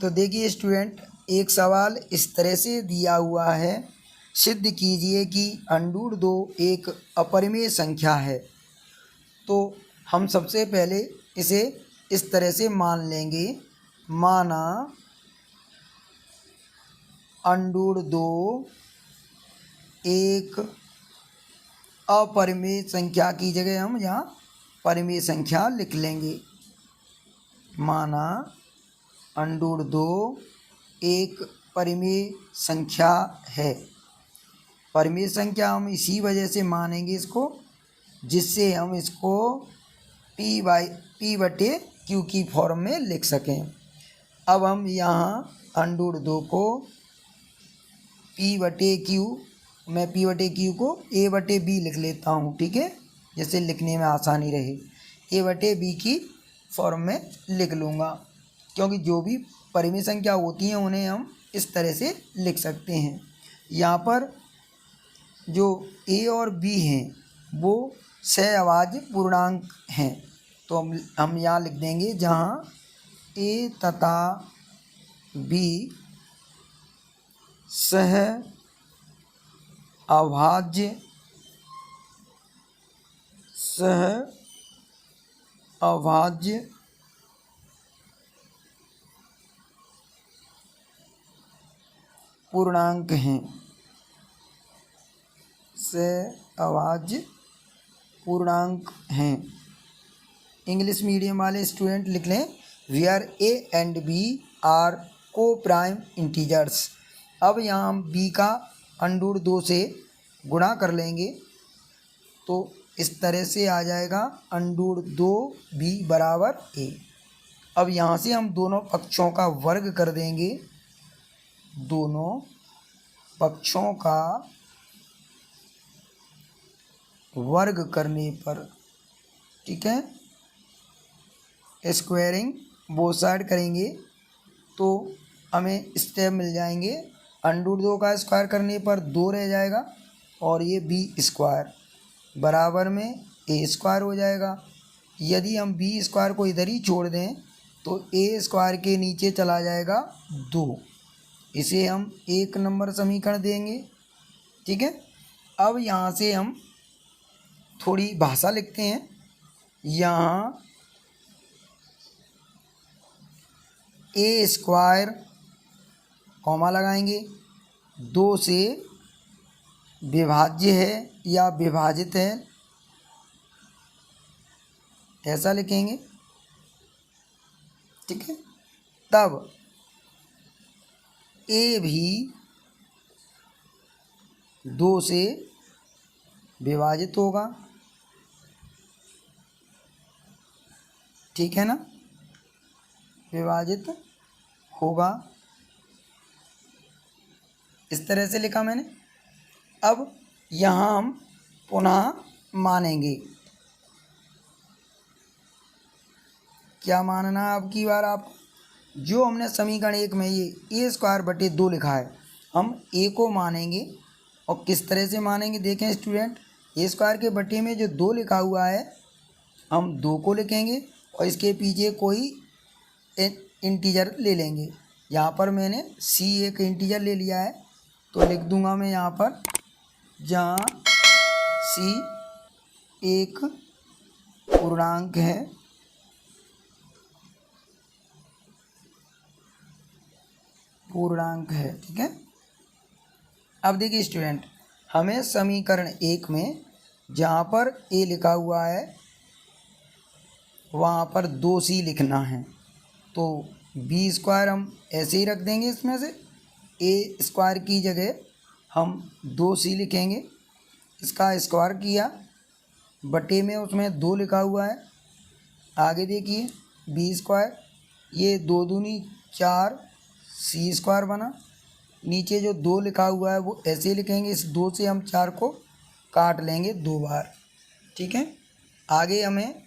तो देखिए स्टूडेंट, एक सवाल इस तरह से दिया हुआ है, सिद्ध कीजिए कि √2 एक अपरिमेय संख्या है। तो हम सबसे पहले इसे इस तरह से मान लेंगे, माना √2 एक अपरिमेय संख्या की जगह हम यहाँ परिमेय संख्या लिख लेंगे। माना √2 एक परिमेय संख्या है। परिमेय संख्या हम इसी वजह से मानेंगे इसको, जिससे हम इसको P/Q की फॉर्म में लिख सकें। अब हम यहाँ √2 को P/Q, मैं P/Q को A/B लिख लेता हूँ, ठीक है, जैसे लिखने में आसानी रहे। A/B की फॉर्म में लिख लूँगा, क्योंकि जो भी परिमेय संख्या होती हैं उन्हें हम इस तरह से लिख सकते हैं। यहाँ पर जो A और B हैं वो सहअभाज्य पूर्णांक हैं, तो हम यहाँ लिख देंगे, जहाँ A तथा B सहअभाज्य पूर्णांक हैं। सहअभाज्य पूर्णांक हैं। इंग्लिश मीडियम वाले स्टूडेंट लिख लें, where A and B are coprime integers. अब यहाँ हम B का √2 से गुणा कर लेंगे, तो इस तरह से आ जाएगा √2B बराबर A। अब यहाँ से हम दोनों पक्षों का वर्ग कर देंगे, दोनों पक्षों का वर्ग करने पर, ठीक है, स्क्वायरिंग बोथ साइड करेंगे तो हमें स्टेप मिल जाएंगे। √2 का स्क्वायर करने पर 2 रह जाएगा और ये B² बराबर में A² हो जाएगा। यदि हम B² को इधर ही छोड़ दें तो A² के नीचे चला जाएगा 2। इसे हम 1 नंबर समीकरण देंगे, ठीक है। अब यहाँ से हम थोड़ी भाषा लिखते हैं। यहाँ A² कॉमा लगाएंगे, 2 से विभाज्य है या विभाजित है, ऐसा लिखेंगे, ठीक है। तब A भी 2 से विभाजित होगा, ठीक है ना, विभाजित होगा। इस तरह से लिखा मैंने। अब यहाँ हम पुनः मानेंगे, क्या मानना है अब की बार आप, जो हमने समीकरण 1 में ये A²/2 लिखा है, हम A को मानेंगे। और किस तरह से मानेंगे देखें स्टूडेंट, A² के बटे में जो 2 लिखा हुआ है हम 2 को लिखेंगे और इसके पीछे कोई इंटीजर ले लेंगे। यहाँ पर मैंने C एक इंटीजर ले लिया है, तो लिख दूंगा मैं यहाँ पर, जहाँ C एक पूर्णांक है, ठीक है। अब देखिए स्टूडेंट, हमें समीकरण 1 में जहाँ पर A लिखा हुआ है वहाँ पर 2C लिखना है, तो B² हम ऐसे ही रख देंगे, इसमें से A² की जगह हम 2C लिखेंगे। इसका स्क्वायर किया, बटे में उसमें 2 लिखा हुआ है। आगे देखिए B², ये 2 दूनी 4, C² बना। नीचे जो 2 लिखा हुआ है वो ऐसे लिखेंगे, इस 2 से हम 4 को काट लेंगे 2 बार, ठीक है। आगे हमें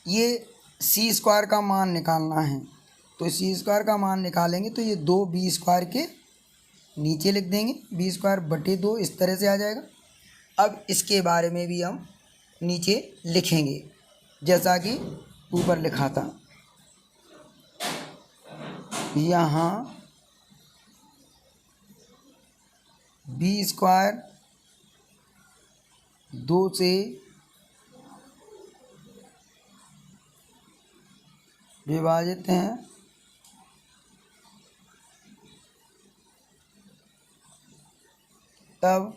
ये C² का मान निकालना है, तो C² का मान निकालेंगे तो ये 2 B² के नीचे लिख देंगे, B²/2 इस तरह से आ जाएगा। अब इसके बारे में भी हम नीचे लिखेंगे जैसा कि ऊपर लिखा था। यहाँ बी स्क्वायर 2 से विभाजित हैं, तब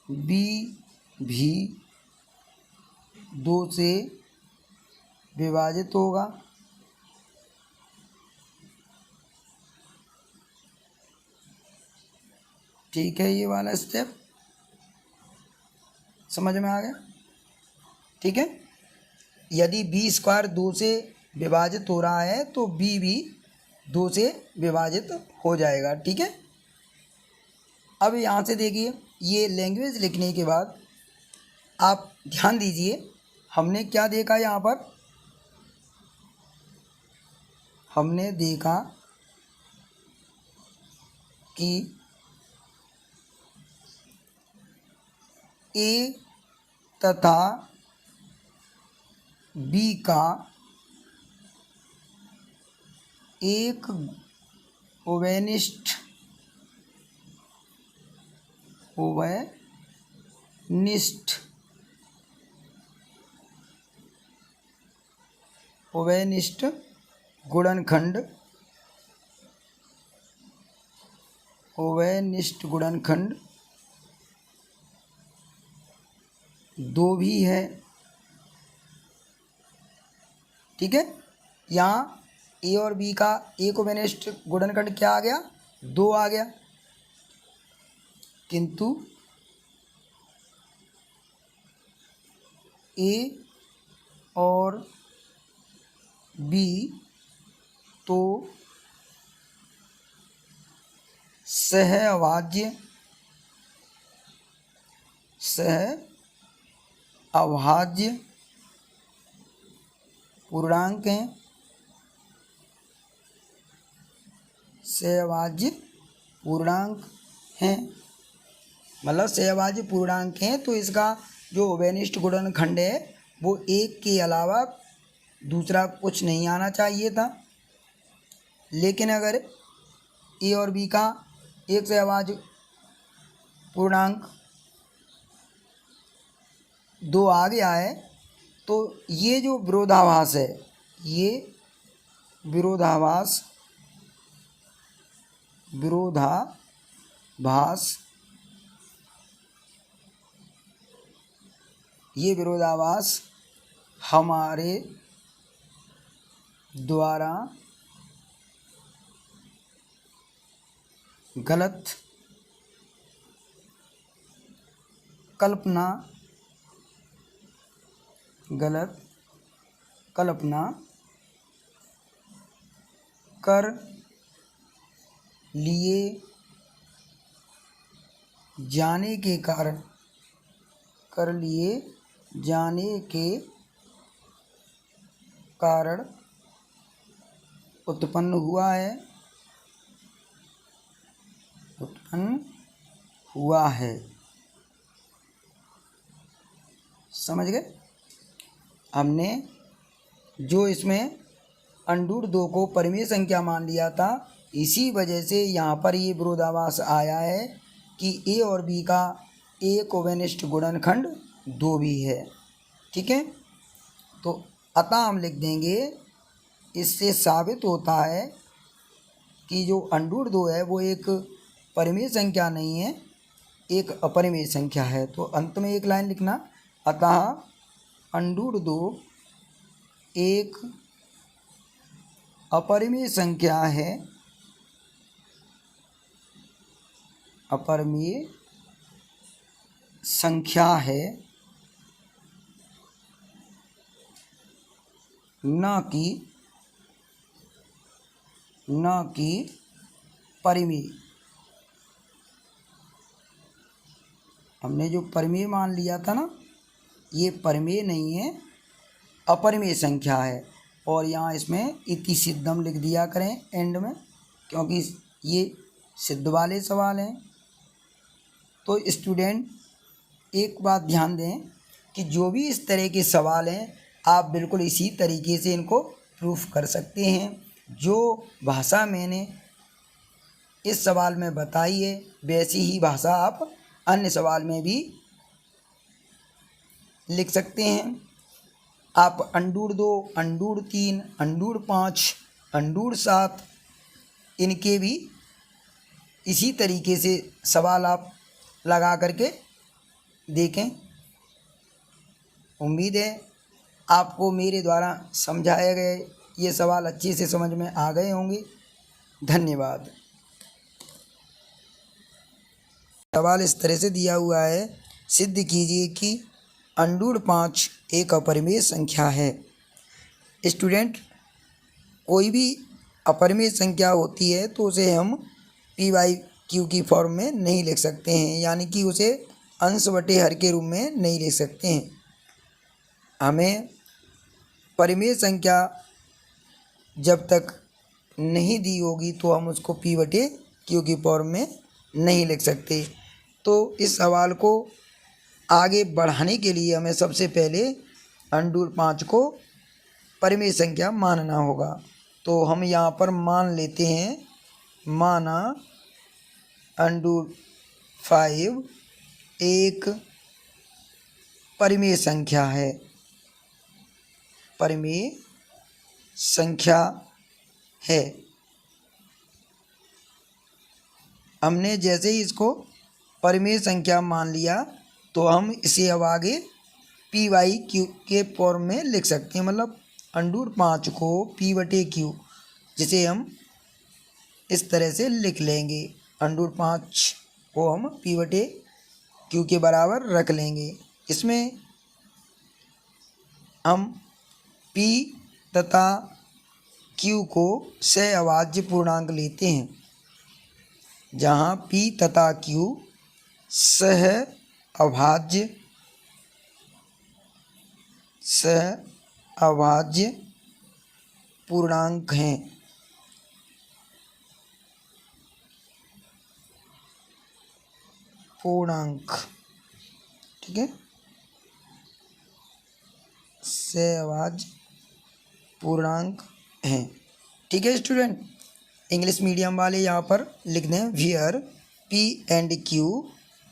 बी भी 2 से विभाजित होगा। ठीक है, ये वाला स्टेप समझ में आ गया। ठीक है, यदि बी स्क्वायर 2 से विभाजित हो रहा है तो बी भी 2 से विभाजित हो जाएगा। ठीक है, अब यहाँ से देखिए, ये लैंग्वेज लिखने के बाद आप ध्यान दीजिए, हमने क्या देखा यहाँ पर, हमने देखा कि ए तथा बी का एक ओवेनिष्ठ गुणनखंड 2 भी है। ठीक है, यहाँ ए और बी का एक ओवेनिष्ठ गुणनखंड क्या आ गया, 2 आ गया, किंतु ए और बी तो सहअभाज्य पूर्णांक हैं, सहअभाज्य पूर्णांक हैं, मतलब सहअभाज्य पूर्णांक हैं, तो इसका जो ओवेनिष्ठ गुणनखंड है वो 1 के अलावा दूसरा कुछ नहीं आना चाहिए था। लेकिन अगर ए और बी का एक सहअभाज्य पूर्णांक 2 आ गया है, तो ये जो विरोधाभास है, ये विरोधाभास हमारे द्वारा गलत कल्पना कर लिए जाने के कारण उत्पन्न हुआ है। समझ गए? हमने जो इसमें √2 को परिमेय संख्या मान लिया था, इसी वजह से यहाँ पर ये विरोधाभास आया है कि ए और बी का एक ओवेनिष्ठ गुणनखंड 2 भी है। ठीक है, तो अतः हम लिख देंगे, इससे साबित होता है कि जो √2 है वो एक परिमेय संख्या नहीं है, एक अपरिमेय संख्या है। तो अंत में एक लाइन लिखना, अतः √2 एक अपरिमेय संख्या है, न कि परिमेय। हमने जो परिमेय मान लिया था ना, ये परिमेय नहीं है, अपरिमेय संख्या है। और यहाँ इसमें इति सिद्धम लिख दिया करें एंड में, क्योंकि ये सिद्ध वाले सवाल हैं। तो स्टूडेंट एक बात ध्यान दें कि जो भी इस तरह के सवाल हैं, आप बिल्कुल इसी तरीके से इनको प्रूफ कर सकते हैं। जो भाषा मैंने इस सवाल में बताई है वैसी ही भाषा आप अन्य सवाल में भी लिख सकते हैं। आप अंडूर 2, अंडूर 3, अंडूर 5, अंडूर 7 इनके भी इसी तरीके से सवाल आप लगा करके देखें। उम्मीद है आपको मेरे द्वारा समझाए गए ये सवाल अच्छे से समझ में आ गए होंगे। धन्यवाद। सवाल इस तरह से दिया हुआ है, सिद्ध कीजिए कि अंडूर 5 एक अपरिमेय संख्या है। स्टूडेंट, कोई भी अपरिमेय संख्या होती है तो उसे हम p/q की फॉर्म में नहीं लिख सकते हैं, यानी कि उसे अंश बटे हर के रूप में नहीं लिख सकते हैं। हमें परिमेय संख्या जब तक नहीं दी होगी तो हम उसको p/q की फॉर्म में नहीं लिख सकते। तो इस सवाल को आगे बढ़ाने के लिए हमें सबसे पहले अंडूर 5 को परिमेय संख्या मानना होगा। तो हम यहाँ पर मान लेते हैं, माना अंडूर 5 एक परिमेय संख्या है, परिमेय संख्या है। हमने जैसे ही इसको परिमेय संख्या मान लिया तो हम इसे अब आगे p/q के फॉर्म में लिख सकते हैं। मतलब अंडूर 5 को p/q, जिसे हम इस तरह से लिख लेंगे। अंडूर 5 को हम p/q के बराबर रख लेंगे। इसमें हम p तथा q को सहअभाज्य पूर्णांक लेते हैं, जहाँ p तथा q सहअभाज्य पूर्णांक हैं। ठीक है, सहअभाज्य पूर्णांक हैं। ठीक है स्टूडेंट, इंग्लिश मीडियम वाले यहाँ पर लिख दें, where p and q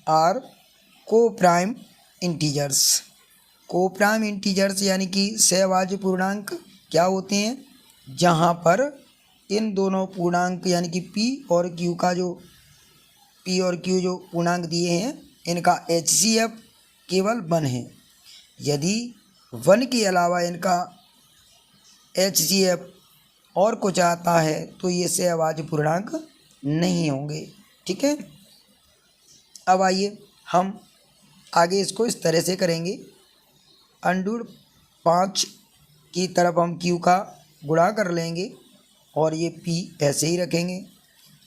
are coprime integers. Coprime integers यानी कि सहअभाज्य पूर्णांक क्या होते हैं, जहाँ पर इन दोनों पूर्णांक यानी कि p और q जो पूर्णांक दिए हैं इनका HCF केवल 1 है। यदि 1 के अलावा इनका HCF और कुछ आता है तो ये सहअभाज्य पूर्णांक नहीं होंगे। ठीक है, अब आइए हम आगे इसको इस तरह से करेंगे। अंडूर 5 की तरफ हम q का गुणा कर लेंगे और ये p ऐसे ही रखेंगे।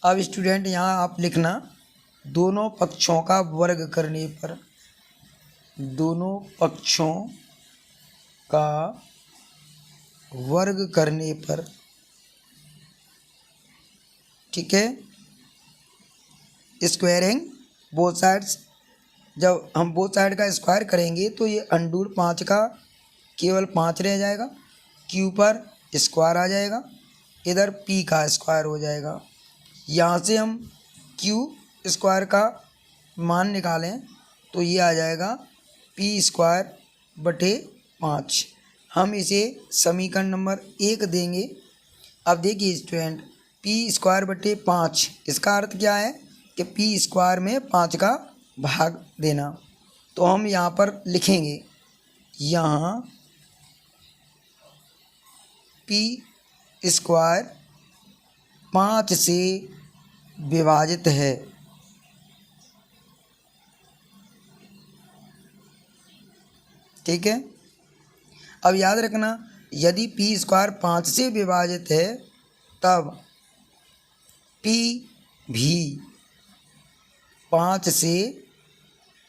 अब स्टूडेंट यहाँ आप लिखना, दोनों पक्षों का वर्ग करने पर, दोनों पक्षों का वर्ग करने पर, ठीक है, स्क्वायरिंग बोथ साइड्स, जब हम बोथ साइड का स्क्वायर करेंगे तो ये अंडूर 5 का केवल 5 रह जाएगा, q पर स्क्वायर आ जाएगा, इधर p का स्क्वायर हो जाएगा। यहाँ से हम q स्क्वायर का मान निकालें तो ये आ जाएगा p²/5। हम इसे समीकरण नंबर 1 देंगे। अब देखिए स्टूडेंट, p²/5 इसका अर्थ क्या है कि p² में 5 का भाग देना। तो हम यहाँ पर लिखेंगे, यहाँ p² 5 से विभाजित है। ठीक है, अब याद रखना, यदि p² 5 से विभाजित है तब p भी 5 से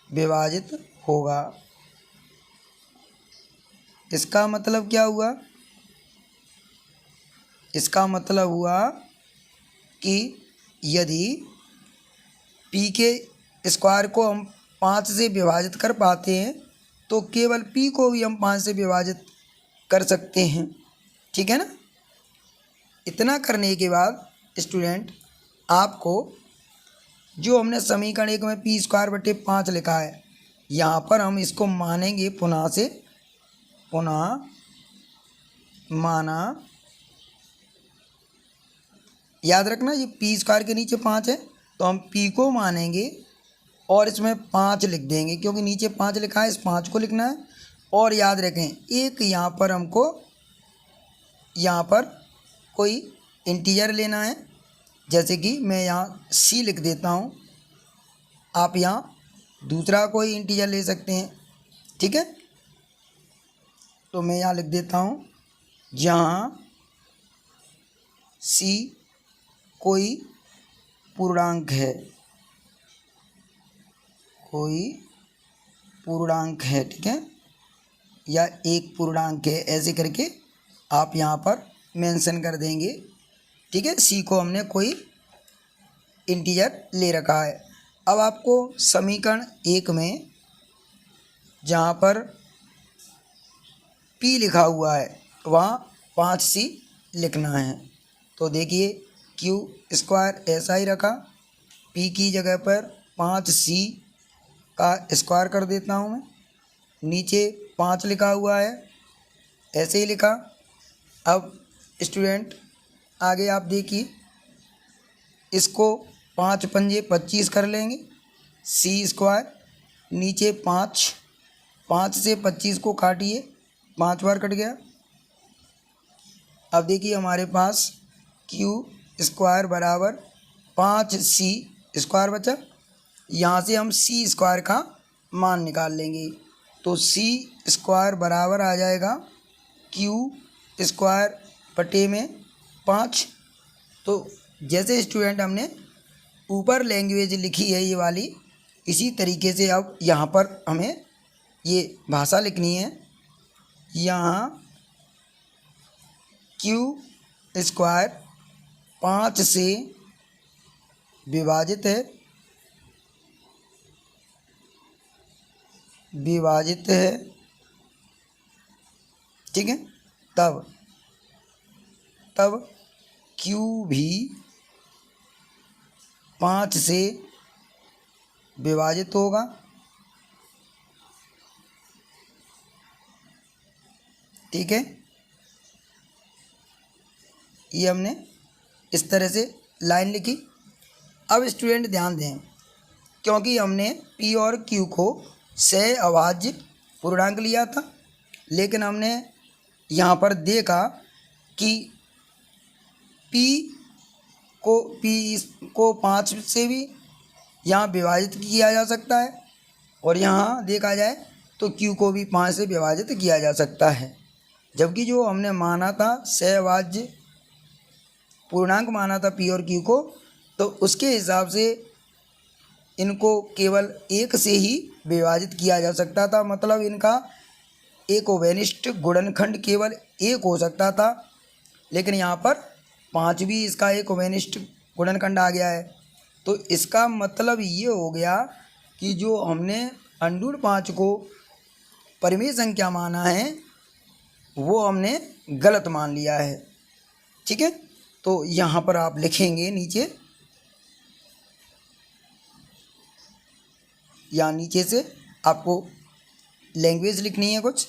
विभाजित होगा। इसका मतलब क्या हुआ? इसका मतलब हुआ कि यदि p के स्क्वायर को हम 5 से विभाजित कर पाते हैं तो केवल p को भी हम 5 से विभाजित कर सकते हैं। ठीक है ना। इतना करने के बाद स्टूडेंट आपको जो हमने समीकरण 1 में पी स्क्वायर बटे 5 लिखा है, यहाँ पर हम इसको मानेंगे पुनः माना। याद रखना ये पी स्क्वायर के नीचे 5 है, तो हम पी को मानेंगे और इसमें 5 लिख देंगे, क्योंकि नीचे 5 लिखा है, इस 5 को लिखना है। और याद रखें एक यहाँ पर हमको यहाँ पर कोई इंटीजर लेना है, जैसे कि मैं यहाँ सी लिख देता हूँ, आप यहाँ दूसरा कोई इंटीजर ले सकते हैं, ठीक है। तो मैं यहाँ लिख देता हूँ जहाँ सी कोई पूर्णांक है, ठीक है, या एक पूर्णांक है, ऐसे करके आप यहाँ पर मेंशन कर देंगे, ठीक है। सी को हमने कोई इंटीजर ले रखा है। अब आपको समीकरण 1 में जहाँ पर पी लिखा हुआ है वहाँ 5C लिखना है। तो देखिए क्यू स्क्वायर ऐसा ही रखा, पी की जगह पर 5C का स्क्वायर कर देता हूँ मैं, नीचे 5 लिखा हुआ है, ऐसे ही लिखा। अब स्टूडेंट आगे आप देखिए, इसको 5 पंजे 25 कर लेंगे, सी स्क्वायर नीचे 5 से 25 को काटिए, 5 बार कट गया। अब देखिए हमारे पास क्यू स्क्वायर बराबर 5C स्क्वायर बचा। यहाँ से हम सी स्क्वायर का मान निकाल लेंगे, तो सी स्क्वायर बराबर आ जाएगा क्यू स्क्वायर बटे में 5। तो जैसे स्टूडेंट हमने ऊपर लैंग्वेज लिखी है ये वाली, इसी तरीके से अब यहाँ पर हमें ये भाषा लिखनी है। यहाँ क्यू स्क्वायर 5 से विभाजित है, ठीक है। तब क्यू भी 5 से विभाजित होगा, ठीक है। ये हमने इस तरह से लाइन लिखी। अब स्टूडेंट ध्यान दें, क्योंकि हमने पी और क्यू को सह अभाज्य पूर्णांक लिया था, लेकिन हमने यहाँ पर देखा कि पी को 5 से भी यहाँ विभाजित किया जा सकता है, और यहाँ देखा जाए तो क्यू को भी 5 से विभाजित किया जा सकता है। जबकि जो हमने माना था सहअभाज्य पूर्णांक माना था पी और क्यू को, तो उसके हिसाब से इनको केवल 1 से ही विभाजित किया जा सकता था, मतलब इनका एक ओवेनिष्ठ गुणनखंड केवल 1 हो सकता था। लेकिन यहाँ पर 5 भी इसका एक ओवेनिष्ठ गुणनखंड आ गया है। तो इसका मतलब ये हो गया कि जो हमने अंडूर 5 को परिमेय संख्या माना है वो हमने गलत मान लिया है, ठीक है। तो यहाँ पर आप लिखेंगे नीचे, या नीचे से आपको लैंग्वेज लिखनी है कुछ।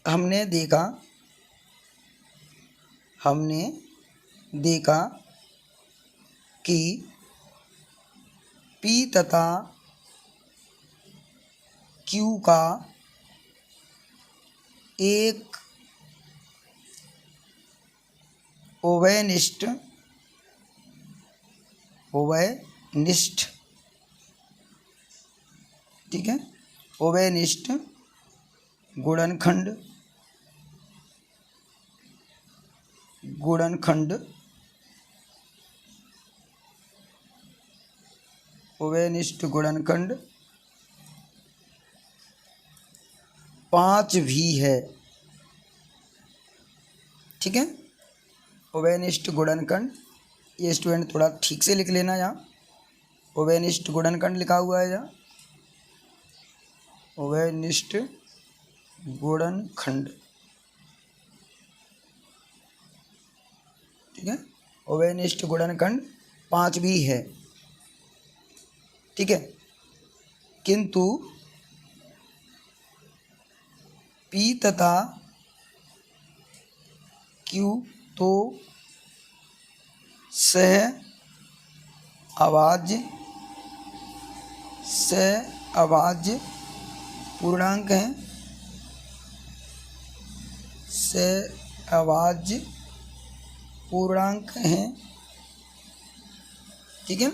हमने देखा कि P तथा Q का एक ओवेनिष्ठ ठीक है, ओवेनिष्ठ गुणनखंड ओवेनिष्ठ गुणनखंड 5 भी है, ठीक है। ओवेनिष्ठ गुणनखंड, ये स्टूडेंट थोड़ा ठीक से लिख लेना, यहाँ ओवेनिष्ठ गुणनखंड लिखा हुआ है, यहाँ ओवेनिष्ठ गुणनखंड ठीक है, उभयनिष्ठ गुणनखंड 5 भी है, ठीक है। किंतु P तथा Q तो सह अभाज्य पूर्णांक हैं, सह अभाज्य पूर्णांक हैं, ठीक है।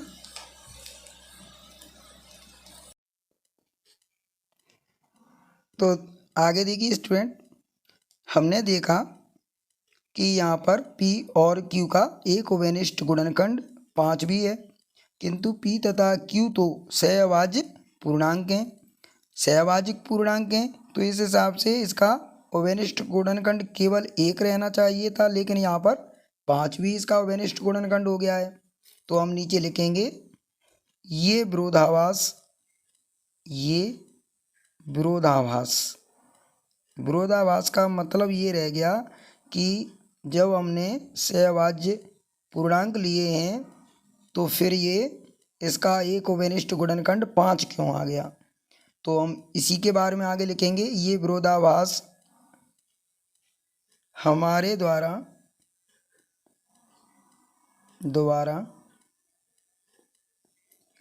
तो आगे देखिए स्टूडेंट, हमने देखा कि यहाँ पर P और Q का एक उभयनिष्ठ गुणनखंड 5 भी है, किंतु P तथा Q तो सहअभाज्य पूर्णांक हैं, सहअभाजिक पूर्णांक हैं, तो इस हिसाब से इसका उभयनिष्ठ गुणनखंड केवल 1 रहना चाहिए था, लेकिन यहाँ पर 5 भी इसका उभयनिष्ठ गुणनखंड हो गया है। तो हम नीचे लिखेंगे ये विरोधाभास का मतलब ये रह गया कि जब हमने सहअभाज्य पूर्णांक लिए हैं तो फिर ये इसका एक उभयनिष्ठ गुणनखंड 5 क्यों आ गया। तो हम इसी के बारे में आगे लिखेंगे, ये विरोधाभास हमारे द्वारा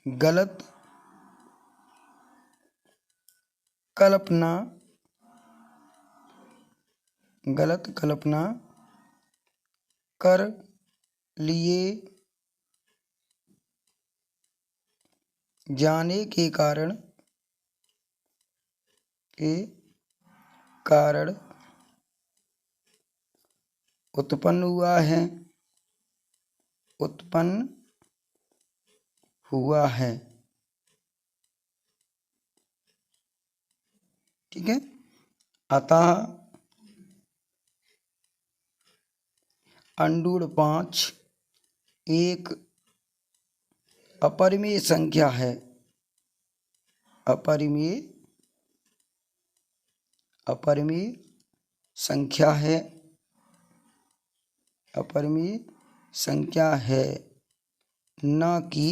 गलत कल्पना कर लिए जाने के कारण उत्पन्न हुआ है, ठीक है। अतः √5 एक अपरिमेय संख्या है, अपरिमेय संख्या है, न कि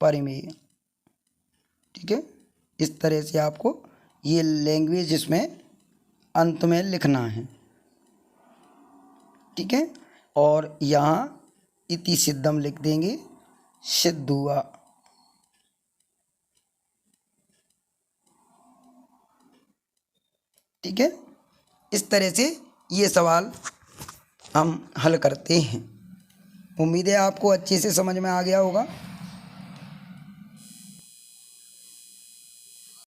परिमेय, ठीक है। इस तरह से आपको ये लैंग्वेज इसमें अंत में लिखना है, ठीक है। और यहाँ इति सिद्धम लिख देंगे, सिद्ध हुआ, ठीक है। इस तरह से ये सवाल हम हल करते हैं। उम्मीद है आपको अच्छे से समझ में आ गया होगा।